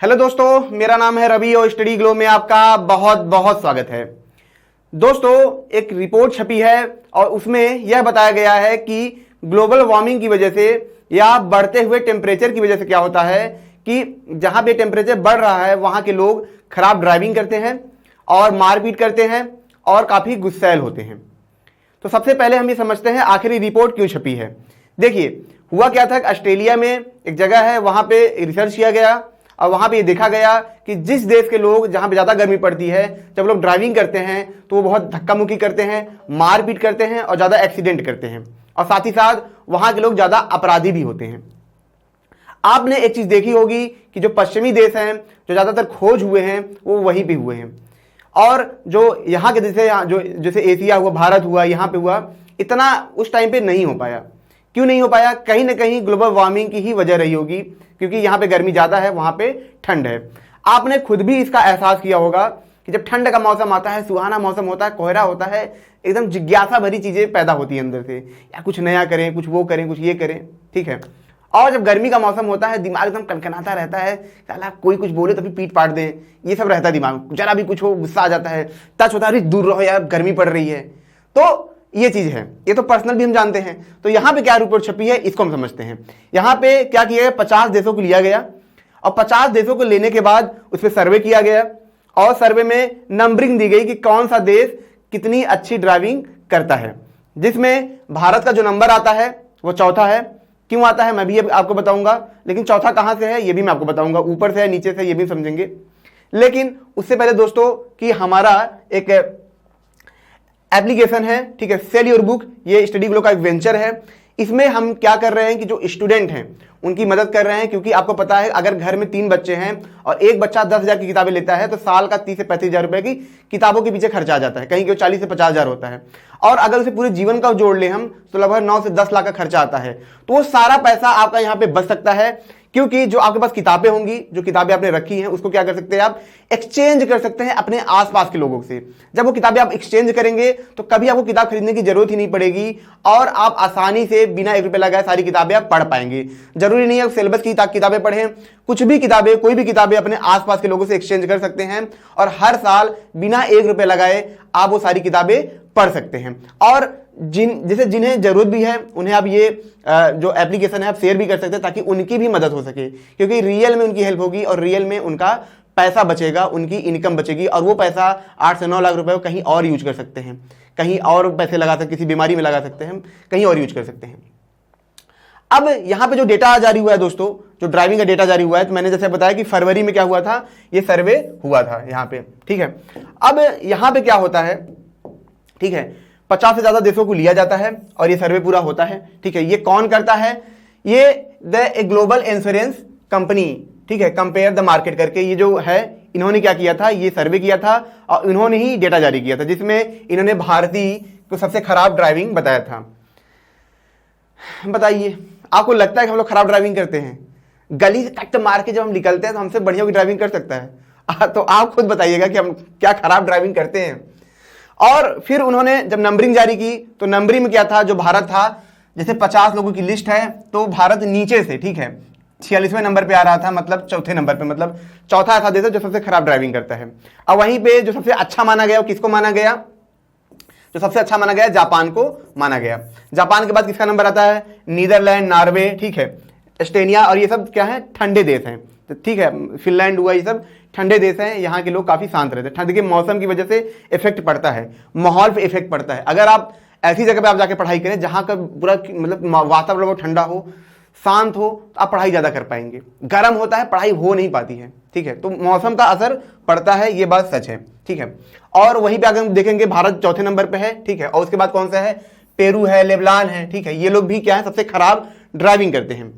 Hello दोस्तों, मेरा नाम है रवि और स्टडी ग्लो में आपका बहुत बहुत स्वागत है। दोस्तों, एक रिपोर्ट छपी है और उसमें यह बताया गया है कि ग्लोबल वार्मिंग की वजह से या बढ़ते हुए टेम्परेचर की वजह से क्या होता है कि जहां पे टेम्परेचर बढ़ रहा है वहां के लोग खराब ड्राइविंग करते हैं और मारपीट करते हैं और काफी गुस्सैल होते हैं। तो सबसे पहले हम ये समझते हैं आखिर ये रिपोर्ट क्यों छपी है। देखिए, हुआ क्या था कि ऑस्ट्रेलिया में एक जगह है, वहां पे रिसर्च किया गया और वहां पे ये देखा गया कि जिस देश के लोग जहां पे ज्यादा गर्मी पड़ती है, जब लोग ड्राइविंग करते हैं तो वो बहुत धक्का मुक्की करते हैं, मारपीट करते हैं और ज्यादा एक्सीडेंट करते हैं और साथ ही साथ वहां के लोग ज्यादा अपराधी भी होते हैं। आपने एक चीज देखी होगी कि जो पश्चिमी देश हैं, जो ज्यादातर खोज हुए हैं वो वहीं पे हुए हैं और जो यहाँ के जैसे एशिया हुआ, भारत हुआ, यहाँ पे हुआ, इतना उस टाइम पे नहीं हो पाया। क्यों नहीं हो पाया? कहीं ना कहीं ग्लोबल वार्मिंग की ही वजह रही होगी, क्योंकि यहाँ पे गर्मी ज्यादा है, वहां पे ठंड है। आपने खुद भी इसका एहसास किया होगा कि जब ठंड का मौसम आता है, सुहाना मौसम होता है, कोहरा होता है, एकदम जिज्ञासा भरी चीजें पैदा होती है अंदर से, या कुछ नया करें, कुछ वो करें, कुछ ये करें, ठीक है। और जब गर्मी का मौसम होता है, दिमाग एकदम कनकनाता रहता है, साला कोई कुछ बोले तो भी पीट पाट दे, ये सब रहता है दिमाग। जरा भी कुछ हो गुस्सा आ जाता है, टच होता है, अरे दूर रहो यार, गर्मी पड़ रही है। तो ये चीज है, ये तो पर्सनल भी हम जानते हैं। तो यहाँ पे क्या रिपोर्ट छपी है, इसको हम समझते हैं। यहाँ पे क्या किया गया, 50 देशों को लिया गया और 50 देशों को लेने के बाद उस पर सर्वे किया गया और सर्वे में नंबरिंग दी गई कि कौन सा देश कितनी अच्छी ड्राइविंग करता है, जिसमें भारत का जो नंबर आता है वो चौथा है। क्यों आता है मैं भी आपको बताऊंगा, लेकिन चौथा कहां से है ये भी मैं आपको बताऊंगा, ऊपर से है नीचे से ये भी समझेंगे। लेकिन उससे पहले दोस्तों कि हमारा एक एप्लीकेशन है, ठीक है, सेल योर बुक, ये स्टडी ग्लो का एक वेंचर है। इसमें हम क्या कर रहे हैं कि जो स्टूडेंट हैं उनकी मदद कर रहे हैं, क्योंकि आपको पता है अगर घर में 3 बच्चे हैं और एक बच्चा 10,000 की किताबें लेता है तो साल का 30 से 35,000 रुपए की किताबों के पीछे खर्चा आ जाता है, कहीं कि 40 से 50,000 होता है। और अगर उसे पूरे जीवन का जोड़ ले हम तो लगभग 9 से 10 लाख का खर्चा आता है। तो वो सारा पैसा आपका यहाँ पे बच सकता है, क्योंकि जो आपके पास किताबें होंगी, जो किताबें आपने रखी हैं, उसको क्या कर सकते हैं आप, एक्सचेंज कर सकते हैं अपने आसपास के लोगों से। जब वो किताबें आप एक्सचेंज करेंगे तो कभी आपको किताब खरीदने की जरूरत ही नहीं पड़ेगी और आप आसानी से बिना 1 रुपए लगाए सारी किताबें आप पढ़ पाएंगे। जरूरी नहीं है सिलेबस की किताबें पढ़ें, कुछ भी किताबें, कोई भी किताबें अपने आसपास के लोगों से एक्सचेंज कर सकते हैं और हर साल बिना 1 रुपए लगाए आप वो सारी किताबें पढ़ सकते हैं। और जिन्हें जरूरत भी है उन्हें आप ये जो एप्लीकेशन है आप शेयर भी कर सकते हैं, ताकि उनकी भी मदद हो सके, क्योंकि रियल में उनकी हेल्प होगी और रियल में उनका पैसा बचेगा, उनकी इनकम बचेगी और वो पैसा 8 से 9 लाख रुपए को कहीं और यूज कर सकते हैं, कहीं और पैसे लगा सकते, किसी बीमारी में लगा सकते हैं, कहीं और यूज कर सकते हैं। अब यहां पे जो डेटा जारी हुआ है दोस्तों, जो ड्राइविंग का डेटा जारी हुआ है, तो मैंने जैसे बताया कि फरवरी में क्या हुआ था, ये सर्वे हुआ था यहाँ पे, ठीक है। अब यहां पे क्या होता है, ठीक है, 50 से ज्यादा देशों को लिया जाता है और ये सर्वे पूरा होता है, ठीक है। ये कौन करता है, ये द ग्लोबल इंश्योरेंस कंपनी, ठीक है, कंपेयर द मार्केट करके, ये जो है इन्होंने क्या किया था, ये सर्वे किया था और इन्होंने ही डेटा जारी किया था, जिसमें इन्होंने भारतीय को सबसे खराब ड्राइविंग बताया था। बताइए, आपको लगता है कि हम लोग खराब ड्राइविंग करते हैं? गली से कट मार के जब हम निकलते हैं तो हमसे बढ़िया की ड्राइविंग कर सकता है? तो आप खुद बताइएगा कि हम क्या खराब ड्राइविंग करते हैं। और फिर उन्होंने जब नंबरिंग जारी की तो नंबरिंग में क्या था, जो भारत था, जैसे 50 लोगों की लिस्ट है तो भारत नीचे से, ठीक है, 46वें नंबर पे आ रहा था, मतलब चौथे नंबर पे, मतलब चौथा ऐसा देश है जो सबसे खराब ड्राइविंग करता है। और वहीं पे जो सबसे अच्छा माना गया, किसको माना गया, जो सबसे अच्छा माना गया जापान को माना गया। जापान के बाद किसका नंबर आता है, नीदरलैंड, नॉर्वे, ठीक है, एस्टोनिया, और ये सब क्या है, ठंडे देश हैं, ठीक है, फिनलैंड हुआ, ये सब ठंडे देश हैं, यहाँ के लोग काफी शांत रहते हैं। ठंड के मौसम की वजह से इफेक्ट पड़ता है, माहौल पे इफेक्ट पड़ता है। अगर आप ऐसी जगह पे आप जाके पढ़ाई करें जहां का पूरा मतलब वातावरण वो ठंडा हो, शांत हो, तो आप पढ़ाई ज्यादा कर पाएंगे। गर्म होता है, पढ़ाई हो नहीं पाती है, ठीक है। तो मौसम का असर पड़ता है, ये बात सच है, ठीक है। और वहीं पे अगर हम देखेंगे भारत चौथे नंबर पे है, ठीक है, और उसके बाद कौन सा है, पेरू है, लेबनान है, ठीक है, ये लोग भी क्या है, सबसे खराब ड्राइविंग करते हैं।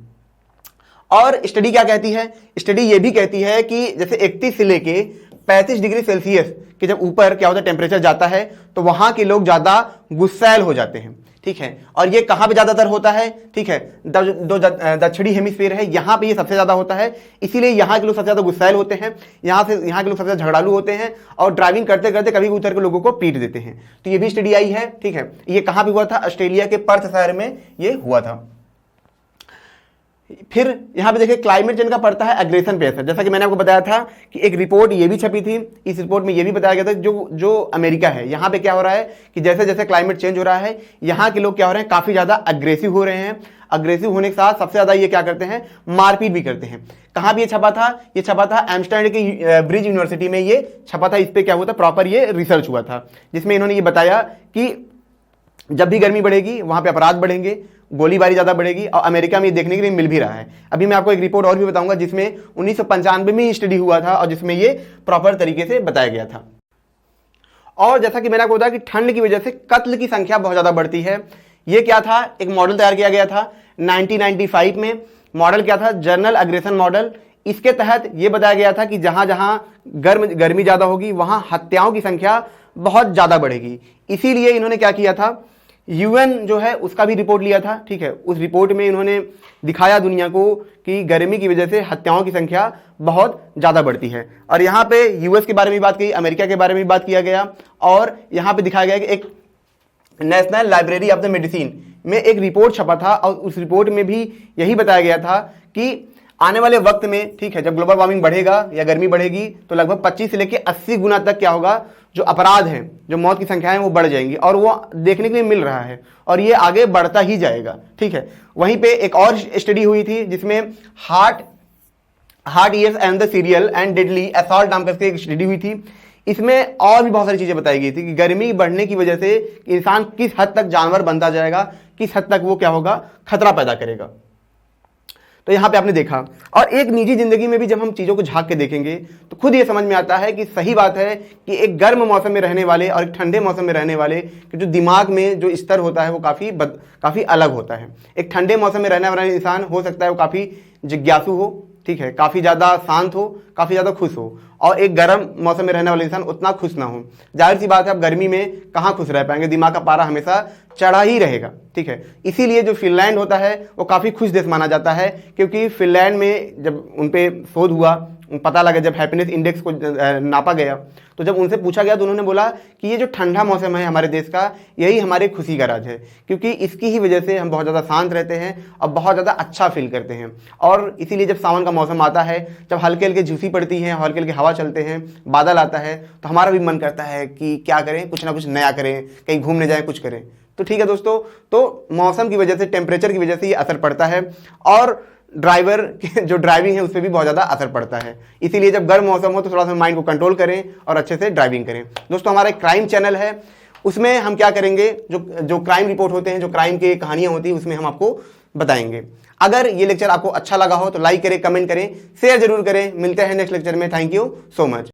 और स्टडी क्या कहती है, स्टडी ये भी कहती है कि जैसे 31 से लेके 35 डिग्री सेल्सियस के जब ऊपर क्या होता है, टेम्परेचर जाता है, तो वहां के लोग ज्यादा गुस्सैल हो जाते हैं, ठीक है। और ये कहां पे ज्यादातर होता है, ठीक है, जो दक्षिणी हेमिस्फीयर है, यहां पे ये सबसे ज्यादा होता है, इसीलिए यहां के लोग सबसे ज्यादा गुस्सैल होते हैं, यहाँ के लोग सबसे ज्यादा झगड़ालू होते हैं और ड्राइविंग करते करते कभी उतर के लोगों को पीट देते हैं। तो ये भी स्टडी आई है, ठीक है। ये कहां पे हुआ था, ऑस्ट्रेलिया के पर्थ शहर में ये हुआ था। फिर यहां पे देखिए क्लाइमेट चेंज का पड़ता है एग्रेशन पे असर। जैसा कि मैंने आपको बताया था कि एक रिपोर्ट ये भी छपी थी, इस रिपोर्ट में ये भी बताया गया था जो अमेरिका है, यहां पे क्या हो रहा है कि जैसे जैसे क्लाइमेट चेंज हो रहा है यहां के लोग क्या हो रहे हैं, काफी ज्यादा अग्रेसिव हो रहे हैं। अग्रेसिव होने के साथ सबसे ज्यादा ये क्या करते हैं, मारपीट भी करते हैं। कहां पे ये छपा था, ये छपा था एम्स्टर्डम की ब्रिज यूनिवर्सिटी में ये छपा था। इस पे क्या हुआ था, प्रॉपर ये रिसर्च हुआ था, जिसमें इन्होंने ये बताया कि जब भी गर्मी बढ़ेगी वहां पे अपराध बढ़ेंगे, गोलीबारी ज्यादा बढ़ेगी, और अमेरिका में ये देखने के लिए मिल भी रहा है। अभी मैं आपको एक रिपोर्ट और भी बताऊंगा जिसमें 1995 में स्टडी हुआ था और जिसमें ये प्रॉपर तरीके से बताया गया था। और जैसा कि मैंने आपको बताया कि ठंड की वजह से कत्ल की संख्या बहुत ज्यादा बढ़ती है। ये क्या था, एक मॉडल तैयार किया गया था 1995 में। मॉडल क्या था, जर्नल अग्रेशन मॉडल। इसके तहत यह बताया गया था कि जहां जहां गर्मी ज्यादा होगी वहां हत्याओं की संख्या बहुत ज्यादा बढ़ेगी। इसीलिए इन्होंने क्या किया था, यूएन जो है उसका भी रिपोर्ट लिया था, ठीक है। उस रिपोर्ट में इन्होंने दिखाया दुनिया को कि गर्मी की वजह से हत्याओं की संख्या बहुत ज़्यादा बढ़ती है। और यहाँ पे यूएस के बारे में बात की, अमेरिका के बारे में बात किया गया, और यहाँ पे दिखाया गया कि एक national library of the medicine में एक रिपोर्ट छपा था और उस रिपोर्ट में भी यही बताया गया था कि आने वाले वक्त में, ठीक है, जब ग्लोबल वार्मिंग बढ़ेगा या गर्मी बढ़ेगी तो लगभग 25 से लेकर 80 गुना तक क्या होगा, जो अपराध हैं, जो मौत की संख्या है वो बढ़ जाएंगी, और वो देखने के लिए मिल रहा है और ये आगे बढ़ता ही जाएगा, ठीक है। वहीं पे एक और स्टडी हुई थी जिसमें heart years and the serial and deadly assault नाम करके एक स्टडी हुई थी। इसमें और भी बहुत सारी चीजें बताई गई थी कि गर्मी बढ़ने की वजह से इंसान किस हद तक जानवर बनता जाएगा, किस हद तक वो क्या होगा, खतरा पैदा करेगा। तो यहां पे आपने देखा। और एक निजी जिंदगी में भी जब हम चीज़ों को झांक के देखेंगे तो खुद ये समझ में आता है कि सही बात है कि एक गर्म मौसम में रहने वाले और एक ठंडे मौसम में रहने वाले के जो दिमाग में जो स्तर होता है वो काफ़ी अलग होता है। एक ठंडे मौसम में रहने वाला इंसान हो सकता है वो काफ़ी जिज्ञासु हो, ठीक है, काफ़ी ज़्यादा शांत हो, काफ़ी ज़्यादा खुश हो, और एक गर्म मौसम में रहने वाला इंसान उतना खुश ना हो। जाहिर सी बात है, आप गर्मी में कहाँ खुश रह पाएंगे, दिमाग का पारा हमेशा चढ़ा ही रहेगा, ठीक है। इसीलिए जो फिनलैंड होता है वो काफ़ी खुश देश माना जाता है, क्योंकि फिनलैंड में जब उन पर शोध हुआ, पता लगा, जब हैप्पीनेस इंडेक्स को नापा गया तो जब उनसे पूछा गया तो उन्होंने बोला कि ये जो ठंडा मौसम है हमारे देश का, यही हमारे खुशी का राज है, क्योंकि इसकी ही वजह से हम बहुत ज़्यादा शांत रहते हैं और बहुत ज़्यादा अच्छा फील करते हैं। और इसीलिए जब सावन का मौसम आता है, जब हल्के हल्के झूसी पड़ती है, हल्के हल्के हवा चलते हैं, बादल आता है, तो हमारा भी मन करता है कि क्या करें, कुछ ना कुछ नया करें, कहीं घूमने जाएं, कुछ करें। तो ठीक है दोस्तों, तो मौसम की वजह से, टेम्परेचर की वजह से ये असर पड़ता है, और ड्राइवर जो ड्राइविंग है उस पर भी बहुत ज़्यादा असर पड़ता है। इसीलिए जब गर्म मौसम हो तो थोड़ा सा माइंड को कंट्रोल करें और अच्छे से ड्राइविंग करें। दोस्तों, हमारा एक क्राइम चैनल है, उसमें हम क्या करेंगे, जो क्राइम रिपोर्ट होते हैं, जो क्राइम की कहानियाँ होती हैं, उसमें हम आपको बताएंगे। अगर ये लेक्चर आपको अच्छा लगा हो तो लाइक करें, कमेंट करें, शेयर जरूर करें। मिलते हैं नेक्स्ट लेक्चर में। Thank you so much.